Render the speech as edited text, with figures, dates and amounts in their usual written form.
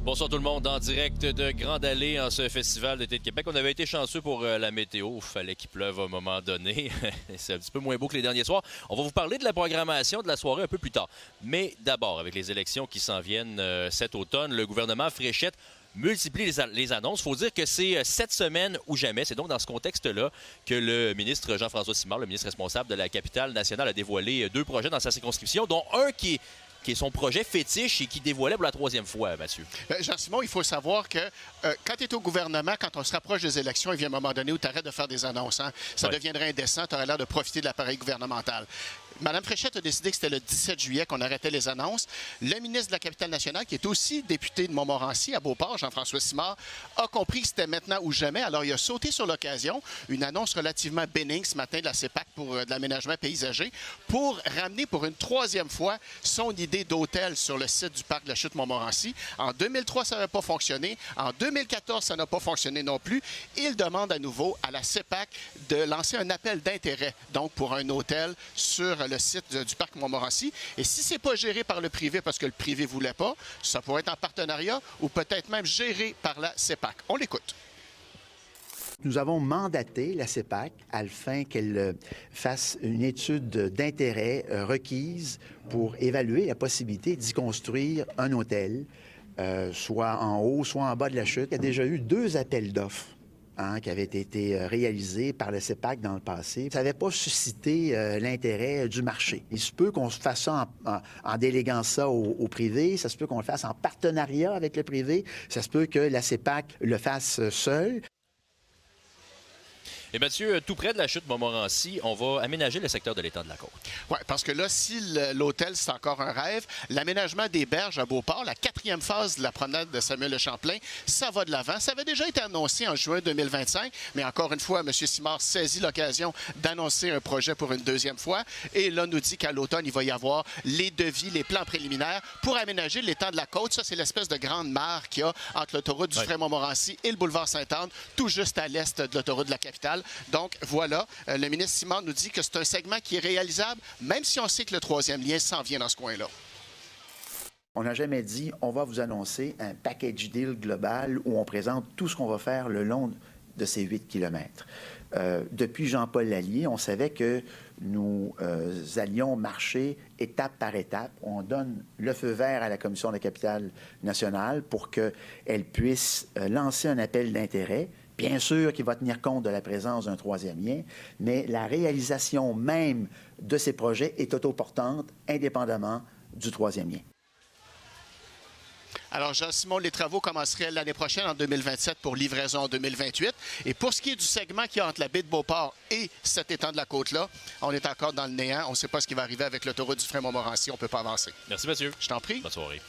Bonsoir tout le monde, en direct de Grande Allée en ce festival d'été de Québec. On avait été chanceux pour la météo, il fallait qu'il pleuve à un moment donné. C'est un petit peu moins beau que les derniers soirs. On va vous parler de la programmation de la soirée un peu plus tard. Mais d'abord, avec les élections qui s'en viennent cet automne, le gouvernement Fréchette multiplie les annonces. Il faut dire que c'est cette semaine ou jamais. C'est donc dans ce contexte-là que le ministre Jean-François Simard, le ministre responsable de la capitale nationale, a dévoilé 2 projets dans sa circonscription, dont un qui est son projet fétiche et qui dévoilait pour la 3e fois, Mathieu. Jean-Simon, il faut savoir que quand tu es au gouvernement, quand on se rapproche des élections, il vient un moment donné où tu arrêtes de faire des annonces. Hein? Ça deviendrait indécent, tu aurais l'air de profiter de l'appareil gouvernemental. Mme Fréchette a décidé que c'était le 17 juillet qu'on arrêtait les annonces. Le ministre de la Capitale-Nationale, qui est aussi député de Montmorency, à Beauport, Jean-François Simard, a compris que c'était maintenant ou jamais. Alors, il a sauté sur l'occasion, une annonce relativement bénigne ce matin de la CEPAC pour de l'aménagement paysager, pour ramener pour une 3e fois son idée d'hôtel sur le site du parc de la Chute Montmorency. En 2003, ça n'avait pas fonctionné. En 2014, ça n'a pas fonctionné non plus. Il demande à nouveau à la CEPAC de lancer un appel d'intérêt, donc pour un hôtel sur le site du parc Montmorency. Et si ce n'est pas géré par le privé parce que le privé ne voulait pas, ça pourrait être en partenariat ou peut-être même géré par la CEPAC. On l'écoute. Nous avons mandaté la CEPAC afin qu'elle fasse une étude d'intérêt requise pour évaluer la possibilité d'y construire un hôtel, soit en haut, soit en bas de la chute. Il y a déjà eu 2 appels d'offres qui avaient été réalisés par la CEPAC dans le passé. Ça n'avait pas suscité l'intérêt du marché. Il se peut qu'on fasse ça en déléguant ça au privé. Ça se peut qu'on le fasse en partenariat avec le privé. Ça se peut que la CEPAC le fasse seule. Et Mathieu, tout près de la chute Montmorency, on va aménager le secteur de l'étang de la Côte. Oui, parce que là, si l'hôtel, c'est encore un rêve, l'aménagement des berges à Beauport, la 4e phase de la promenade de Samuel Le Champlain, ça va de l'avant. Ça avait déjà été annoncé en juin 2025, mais encore une fois, M. Simard saisit l'occasion d'annoncer un projet pour une 2e fois. Et là, nous dit qu'à l'automne, il va y avoir les devis, les plans préliminaires pour aménager l'étang de la Côte. Ça, c'est l'espèce de grande mare qu'il y a entre l'autoroute du Frère-Montmorency et le boulevard Sainte-Anne, tout juste à l'est de l'autoroute de la capitale. Donc, voilà, le ministre Simard nous dit que c'est un segment qui est réalisable, même si on sait que le 3e lien s'en vient dans ce coin-là. On n'a jamais dit on va vous annoncer un package deal global où on présente tout ce qu'on va faire le long de ces 8 kilomètres. Depuis Jean-Paul Lallier, on savait que nous allions marcher étape par étape. On donne le feu vert à la Commission de la capitale nationale pour qu'elle puisse lancer un appel d'intérêt. Bien sûr qu'il va tenir compte de la présence d'un 3e lien, mais la réalisation même de ces projets est autoportante, indépendamment du 3e lien. Alors, Jean-Simon, les travaux commenceraient l'année prochaine, en 2027, pour livraison en 2028. Et pour ce qui est du segment qui est entre la baie de Beauport et cet étang de la Côte-là, on est encore dans le néant. On ne sait pas ce qui va arriver avec l'autoroute du Frère-Montmorency. On ne peut pas avancer. Merci, Mathieu. Je t'en prie. Bonne soirée.